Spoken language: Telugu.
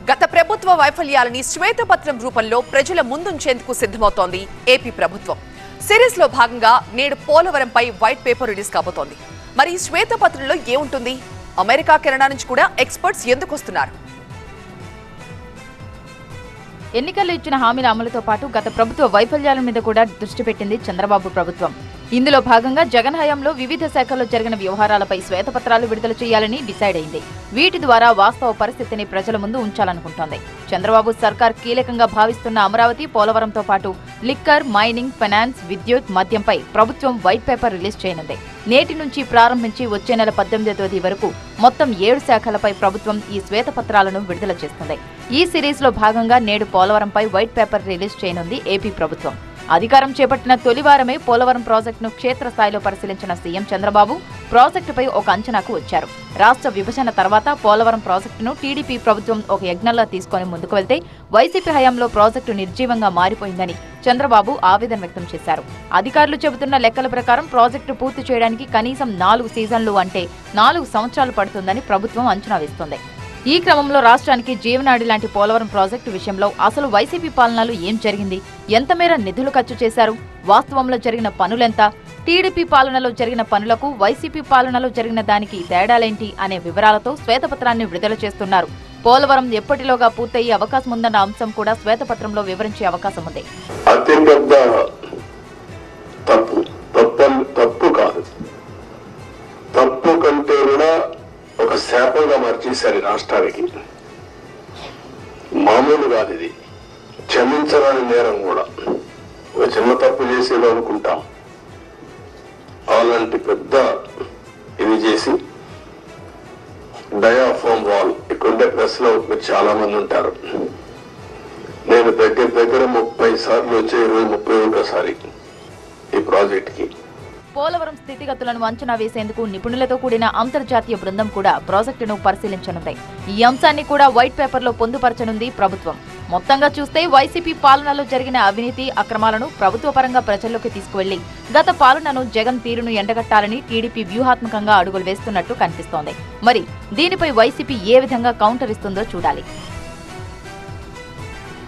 గత ప్రభుత్వ వైఫల్యాలని శ్వేతపత్రం రూపంలో ప్రజల ముందుంచేందుకు సిద్ధమవుతోంది ఏపీ ప్రభుత్వం. సిరీస్ లో భాగంగా నేడు పోలవరంపై వైట్ పేపర్ రిలీజ్ కాబోతోంది. మరి ఈ శ్వేతపత్రంలో ఏముంటుంది? అమెరికా కెనడా నుంచి కూడా ఎక్స్పర్ట్స్ ఎందుకు వస్తున్నారు? ఎన్నికల్లో ఇచ్చిన హామీల అమలుతో పాటు గత ప్రభుత్వ వైఫల్యాల మీద కూడా దృష్టి పెట్టింది చంద్రబాబు ప్రభుత్వం. ఇందులో భాగంగా జగన్ హయాంలో వివిధ శాఖల్లో జరిగిన వ్యవహారాలపై శ్వేతపత్రాలు విడుదల చేయాలని డిసైడ్ అయింది. వీటి ద్వారా వాస్తవ పరిస్థితిని ప్రజల ముందు ఉంచాలనుకుంటోంది. చంద్రబాబు సర్కార్ కీలకంగా భావిస్తున్న అమరావతి, పోలవరంతో పాటు లిక్కర్, మైనింగ్, ఫైనాన్స్, విద్యుత్, మద్యంపై ప్రభుత్వం వైట్ పేపర్ రిలీజ్ చేయనుంది. నేటి నుంచి ప్రారంభించి వచ్చే నెల 18వ తేదీ వరకు మొత్తం 7 శాఖలపై ప్రభుత్వం ఈ శ్వేతపత్రాలను విడుదల చేస్తుంది. ఈ సిరీస్ లో భాగంగా నేడు పోలవరంపై వైట్ పేపర్ రిలీజ్ చేయనుంది ఏపీ ప్రభుత్వం. అధికారం చేపట్టిన తొలి వారమే పోలవరం ప్రాజెక్టును క్షేత్రస్థాయిలో పరిశీలించిన సీఎం చంద్రబాబు ప్రాజెక్టుపై ఒక అంచనాకు వచ్చారు. రాష్ట్ర విభజన తర్వాత పోలవరం ప్రాజెక్టును టీడీపీ ప్రభుత్వం ఒక యజ్ఞంలా తీసుకుని ముందుకు వెళ్తే వైసీపీ హయాంలో ప్రాజెక్టు నిర్జీవంగా మారిపోయిందని చంద్రబాబు ఆవేదన వ్యక్తం చేశారు. అధికారులు చెబుతున్న లెక్కల ప్రకారం ప్రాజెక్టు పూర్తి చేయడానికి కనీసం 4 సీజన్లు అంటే 4 సంవత్సరాలు పడుతుందని ప్రభుత్వం అంచనా వేస్తోంది. ఈ క్రమంలో రాష్ట్రానికి జీవనాడి లాంటి పోలవరం ప్రాజెక్టు విషయంలో అసలు వైసీపీ పాలనలో ఏం జరిగింది, ఎంత మేర నిధులు ఖర్చు చేశారు, వాస్తవంలో జరిగిన పనులెంత, టీడీపీ పాలనలో జరిగిన పనులకు వైసీపీ పాలనలో జరిగిన దానికి తేడాలేంటి అనే వివరాలతో శ్వేతపత్రాన్ని విడుదల చేస్తున్నారు. పోలవరం ఎప్పటిలోగా పూర్తయ్యే అవకాశం ఉందన్న అంశం కూడా శ్వేతపత్రంలో వివరించే అవకాశం ఉంది. అతిపెద్ద తప్పు కాదు, తప్పు కంటే కూడా ఒక శాపంగా మార్చేశారు రాష్ట్రానికి. మామూలు కాదు ఇది, క్షమించరాని నేరం కూడా. ఒక చిన్న తప్పు చేసేదో అనుకుంటాం, అలాంటి పెద్ద ఇది చేసి డయాఫామ్ వాల్ ఇక్కడుండే ప్రెస్ లో మీరు చాలా మంది ఉంటారు. నేను దగ్గర 30 సార్లు వచ్చే 31సారి ఈ ప్రాజెక్ట్ కి. పోలవరం స్థితిగతులను అంచనా వేసేందుకు నిపుణులతో కూడిన అంతర్జాతీయ బృందం కూడా ప్రాజెక్టును పరిశీలించనుంది. ఈ అంశాన్ని కూడా వైట్ పేపర్లో పొందుపరచనుంది ప్రభుత్వం. మొత్తంగా చూస్తే వైసీపీ పాలనలో జరిగిన అవినీతి, అక్రమాలను ప్రభుత్వ పరంగా ప్రజల్లోకి తీసుకువెళ్లి గత పాలనను, జగన్ తీరును ఎండగట్టాలని టీడీపీ వ్యూహాత్మకంగా అడుగులు వేస్తున్నట్టు కనిపిస్తోంది. మరి దీనిపై వైసీపీ ఏ విధంగా కౌంటర్ ఇస్తుందో చూడాలి.